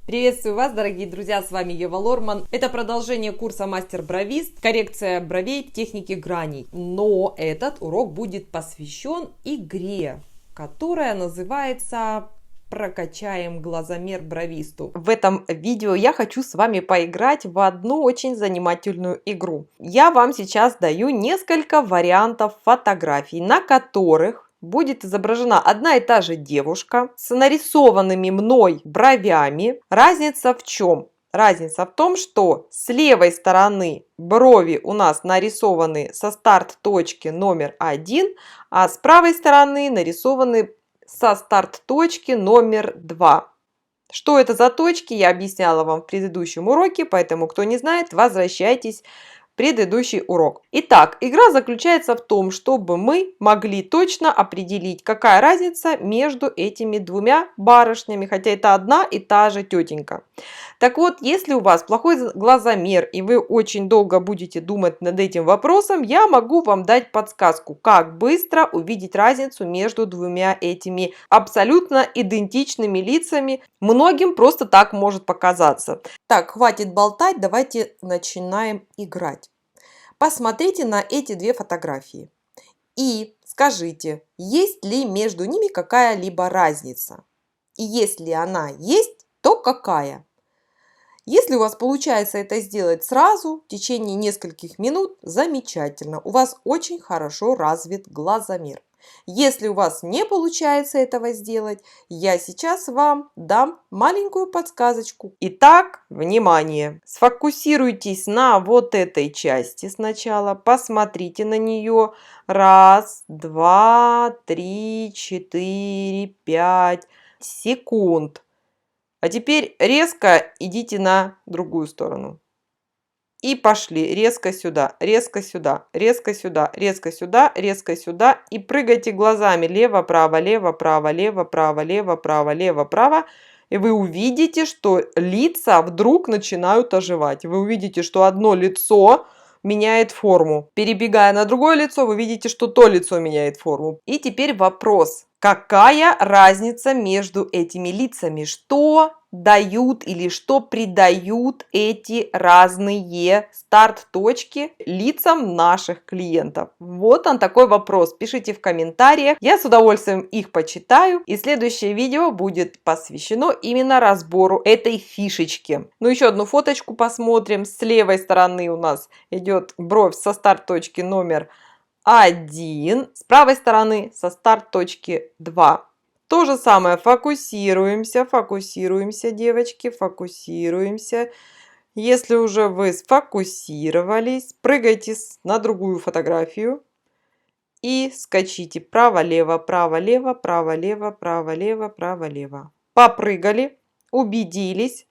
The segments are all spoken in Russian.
Приветствую вас, дорогие друзья, с вами Ева Лорман. Это продолжение курса мастер-бровист, коррекция бровей, техники граней. Но этот урок будет посвящен игре, которая называется «Прокачаем глазомер бровисту». В этом видео я хочу с вами поиграть в одну очень занимательную игру. Я вам сейчас даю несколько вариантов фотографий, на которых будет изображена одна и та же девушка с нарисованными мной бровями. Разница в чем? Разница в том, что с левой стороны брови у нас нарисованы со старт-точки номер 1, а с правой стороны нарисованы со старт-точки номер 2. Что это за точки, я объясняла вам в предыдущем уроке, поэтому, кто не знает, возвращайтесь в предыдущий урок. Итак, игра заключается в том, чтобы мы могли точно определить, какая разница между этими двумя барышнями, хотя это одна и та же тетенька. Так вот, если у вас плохой глазомер и вы очень долго будете думать над этим вопросом, я могу вам дать подсказку, как быстро увидеть разницу между двумя этими абсолютно идентичными лицами. Многим просто так может показаться. Так, хватит болтать, давайте начинаем играть. Посмотрите на эти две фотографии и скажите, есть ли между ними какая-либо разница. И если она есть, то какая? Если у вас получается это сделать сразу, в течение нескольких минут, замечательно. У вас очень хорошо развит глазомер. Если у вас не получается этого сделать, я сейчас вам дам маленькую подсказочку. Итак, внимание! Сфокусируйтесь на вот этой части сначала. Посмотрите на нее. 1, 2, 3, 4, 5 секунд. А теперь резко идите на другую сторону. И пошли резко сюда, резко сюда, резко сюда, резко сюда, резко сюда. И прыгайте глазами лево, право, лево, право, лево, право, лево, право, лево, право. И вы увидите, что лица вдруг начинают оживать. Вы увидите, что одно лицо меняет форму. Перебегая на другое лицо, вы видите, что то лицо меняет форму. И теперь вопрос. Какая разница между этими лицами? Что дают или что придают эти разные старт-точки лицам наших клиентов? Вот он такой вопрос. Пишите в комментариях. Я с удовольствием их почитаю. И следующее видео будет посвящено именно разбору этой фишечки. Ну, еще одну фоточку посмотрим. С левой стороны у нас идет бровь со старт-точки номер 1, с правой стороны со старт-точки 2. То же самое, фокусируемся, фокусируемся, девочки, фокусируемся. Если уже вы сфокусировались, прыгайте на другую фотографию и скачите право-лево, право-лево, право-лево, право-лево, право-лево. Попрыгали, убедились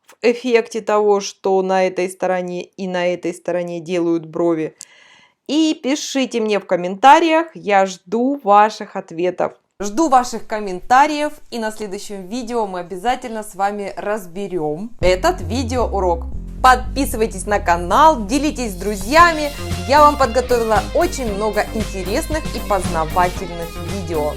в эффекте того, что на этой стороне и на этой стороне делают брови. И пишите мне в комментариях, я жду ваших ответов. Жду ваших комментариев, и на следующем видео мы обязательно с вами разберем этот видеоурок. Подписывайтесь на канал, делитесь с друзьями, я вам подготовила очень много интересных и познавательных видео.